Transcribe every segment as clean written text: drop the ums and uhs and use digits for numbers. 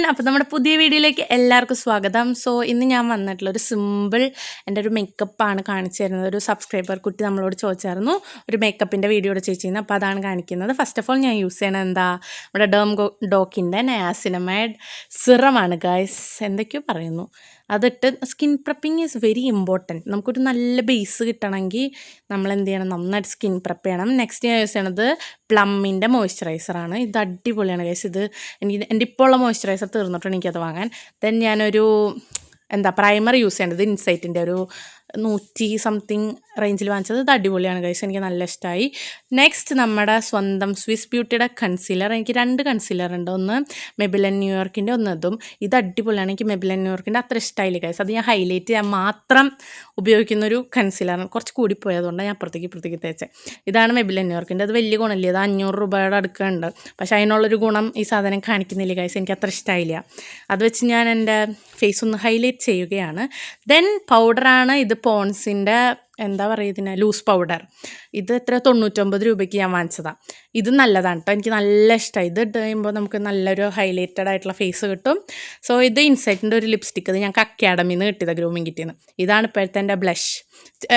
അപ്പോൾ നമ്മുടെ പുതിയ വീഡിയോയിലേക്ക് എല്ലാവർക്കും സ്വാഗതം. സോ ഇന്ന് ഞാൻ വന്നിട്ടുള്ള ഒരു സിമ്പിൾ എൻ്റെ ഒരു മേക്കപ്പാണ് കാണിച്ചു തരുന്നത്. ഒരു സബ്സ്ക്രൈബർ കുട്ടി നമ്മളോട് ചോദിച്ചായിരുന്നു ഒരു മേക്കപ്പിൻ്റെ വീഡിയോ ഇവിടെ ചേച്ചിന്ന്. അപ്പോൾ അതാണ് കാണിക്കുന്നത്. ഫസ്റ്റ് ഓഫ് ഓൾ ഞാൻ യൂസ് ചെയ്യണത് എന്താ, നമ്മുടെ ഡോക്കിൻ്റെ നയാസിനമൈഡ് സിറമാണ് ഗൈസ്. എന്തൊക്കെയോ പറയുന്നു. അതിട്ട് സ്കിൻ പ്രപ്പിങ് ഈസ് വെരി ഇമ്പോർട്ടൻറ്റ്. നമുക്കൊരു നല്ല ബേസ് കിട്ടണമെങ്കിൽ നമ്മൾ എന്ത് ചെയ്യണം, നന്നായിട്ട് സ്കിൻ പ്രപ്പ് ചെയ്യണം. നെക്സ്റ്റ് ഞാൻ യൂസ് ചെയ്യണത് പ്ലമ്മിൻ്റെ മോയ്സ്ചറൈസറാണ്. ഇത് അടിപൊളിയാണ് ഗൈസ്. ഇത് എൻ്റെ ഇപ്പോൾ ഉള്ള മോയ്സ്ചറൈസർ തീർന്നിട്ടുണ്ട് എനിക്കത് വാങ്ങാൻ. ദെൻ ഞാനൊരു പ്രൈമർ യൂസ് ചെയ്യേണ്ടത് ഇൻസൈറ്റിൻ്റെ ഒരു 100 സംതിങ് റേഞ്ചിൽ വാങ്ങിച്ചത്. ഇത് അടിപൊളിയാണ് ഗൈസ്, എനിക്ക് നല്ല ഇഷ്ടമായി. നെക്സ്റ്റ് നമ്മുടെ സ്വന്തം സ്വിസ് ബ്യൂട്ടിയുടെ കൺസീലർ. എനിക്ക് 2 കൺസീലർ ഉണ്ട്, ഒന്ന് മെബിലൻ ന്യൂയോർക്കിൻ്റെ ഒന്ന് ഇതും. ഇത് അടിപൊളിയാണ്. എനിക്ക് മെബിലൻ ന്യൂയോർക്കിൻ്റെ അത്ര ഇഷ്ടമായില്ല ഗൈസ്. അത് ഞാൻ ഹൈലൈറ്റ് ചെയ്യാൻ മാത്രം ഉപയോഗിക്കുന്നൊരു കൺസീലറാണ്. കുറച്ച് കൂടിപ്പോയതുകൊണ്ടാണ് ഞാൻ അപ്പുറത്തേക്ക് തേച്ചത്. ഇതാണ് മെബിലൻ ന്യൂയോർക്കിൻ്റെ. അത് വലിയ ഗുണമില്ല, അത് 500 രൂപയുടെ അടുക്കുന്നുണ്ട്. പക്ഷേ അതിനുള്ളൊരു ഗുണം ഈ സാധനം കാണിക്കുന്നില്ല ഗൈസ്, എനിക്ക് അത്ര ഇഷ്ടമായില്ല. അത് വെച്ച് ഞാൻ എൻ്റെ ഫേസ് ഒന്ന് ഹൈലൈറ്റ് ചെയ്യുകയാണ്. ദെൻ പൗഡറാണ്. ഇത് പോൺസിൻ്റെ ഇതിന് ലൂസ് പൗഡർ. ഇത് 99 രൂപയ്ക്ക് ഞാൻ വാങ്ങിച്ചതാണ്. ഇത് നല്ലതാണ് കേട്ടോ, എനിക്ക് നല്ല ഇഷ്ടമായി. ഇത് ഇട്ട് കഴിയുമ്പോൾ നമുക്ക് നല്ലൊരു ഹൈലൈറ്റഡ് ആയിട്ടുള്ള ഫേസ് കിട്ടും. സോ ഇത് ഇൻസൈറ്റിൻ്റെ ഒരു ലിപ്സ്റ്റിക്ക്. ഇത് ഞങ്ങൾക്ക് അക്കാഡമിയിൽ നിന്ന് കിട്ടിയത്, ഗ്രൂമിങ് കിട്ടിയത്. ഇതാണ് ഇപ്പോഴത്തെ എൻ്റെ ബ്ലഷ്.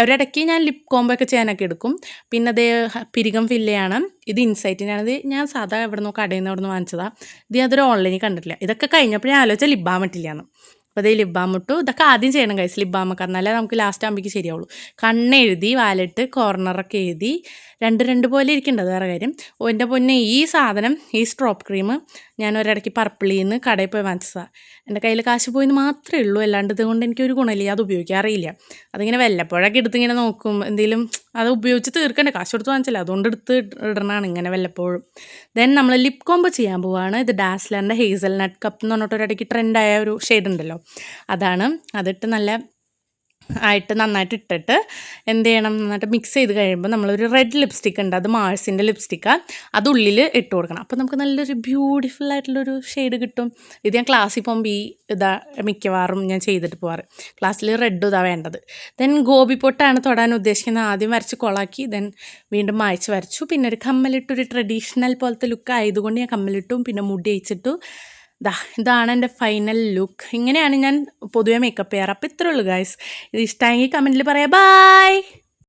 ഒരിടയ്ക്ക് ഞാൻ ലിപ് കോംബോ ഒക്കെ ചെയ്യാനൊക്കെ എടുക്കും. പിന്നെ അത് പിരികം ഫില്ലയാണ്. ഇത് ഇൻസൈറ്റിനാണ്. ഇത് ഞാൻ സാധാ എവിടെ നിന്ന് കടയിൽ നിന്ന് അവിടെ നിന്ന് വാങ്ങിച്ചതാണ്. ഇത് അതൊരു ഓൺലൈനിൽ കണ്ടിട്ടില്ല. ഇതൊക്കെ കഴിഞ്ഞപ്പോൾ ഞാൻ ആലോചിച്ചാൽ ലിപ് ബാം ഇട്ടില്ലാന്ന്. അപ്പോൾ അതേ ലിപ് ബാം ഇട്ടു. ഇതൊക്കെ ആദ്യം ചെയ്യണം ഗൈസ്, ലിപ് ബാമൊക്കെ, എന്നാലേ നമുക്ക് ലാസ്റ്റ് ആകുമ്പോഴേക്ക് ശരിയാവുള്ളൂ. കണ്ണെഴുതി, വാലിട്ട് കോർണറൊക്കെ എഴുതി 2 പോലെ ഇരിക്കേണ്ടത് വേറെ കാര്യം. എൻ്റെ പൊന്നെ, ഈ സാധനം, ഈ സ്ട്രോപ്പ് ക്രീം ഞാൻ ഒരിടയ്ക്ക് പർപ്പിളിൽ നിന്ന് കടയിൽ പോയി വാങ്ങിച്ചതാണ്. എൻ്റെ കയ്യിൽ കാശ് പോയിന്ന് മാത്രമേ ഉള്ളൂ, അല്ലാണ്ട് ഇതുകൊണ്ട് എനിക്കൊരു ഗുണമില്ല. അത് ഉപയോഗിക്കാറില്ല. അതിങ്ങനെ വല്ലപ്പോഴൊക്കെ എടുത്തിങ്ങനെ നോക്കും, എന്തെങ്കിലും അത് ഉപയോഗിച്ച് തീർക്കണ്ടേ, കാശ് കൊടുത്ത് വാങ്ങിച്ചില്ല, അതുകൊണ്ട് എടുത്ത് ഇടണതാണ് ഇങ്ങനെ വല്ലപ്പോഴും. ദെൻ നമ്മൾ ലിപ് കോംബോ ചെയ്യാൻ പോവുകയാണ്. ഇത് ഡാസ്ലറിൻ്റെ ഹേസൽനട്ട് കപ്പ് എന്ന് പറഞ്ഞിട്ട് ഒരിടയ്ക്ക് ട്രെൻഡായ ഒരു ഷെയ്ഡ് ഉണ്ടല്ലോ, അതാണ്. അതിട്ട് നന്നായിട്ട് ഇട്ടിട്ട് എന്ത് ചെയ്യണം, നന്നായിട്ട് മിക്സ് ചെയ്ത് കഴിയുമ്പോൾ നമ്മളൊരു റെഡ് ലിപ്സ്റ്റിക്ക് ഉണ്ട്, അത് മാഴ്സിൻ്റെ ലിപ്സ്റ്റിക്കാണ്. അത് ഉള്ളിൽ ഇട്ട് കൊടുക്കണം. അപ്പോൾ നമുക്ക് നല്ലൊരു ബ്യൂട്ടിഫുൾ ആയിട്ടുള്ളൊരു ഷെയ്ഡ് കിട്ടും. ഇത് ഞാൻ ക്ലാസ്സിൽ പോകുമ്പോൾ മിക്കവാറും ഞാൻ ചെയ്തിട്ട് പോവാറ്. ക്ലാസ്സിൽ റെഡ് വേണ്ടത്. ദെൻ ഗോപി പൊട്ടാണ് തൊടാൻ ഉദ്ദേശിക്കുന്നത്. ആദ്യം വരച്ച് കൊളാക്കി, ദെൻ വീണ്ടും മായ്ച്ച് വരച്ചു. പിന്നെ ഒരു കമ്മലിട്ടു. ഒരു ട്രഡീഷണൽ പോലത്തെ ലുക്ക് ആയതുകൊണ്ട് ഞാൻ കമ്മലിട്ടും പിന്നെ മുടി അയച്ചിട്ടു. ഇതാണ് എൻ്റെ ഫൈനൽ ലുക്ക്. ഇങ്ങനെയാണ് ഞാൻ പൊതുവെ മേക്കപ്പ് ചെയ്യാറ്. അപ്പോൾ ഇത്രയേ ഉള്ളൂ ഗൈസ്. ഇത് ഇഷ്ടമെങ്കിൽ കമൻറ്റിൽ പറയാം. ബൈ.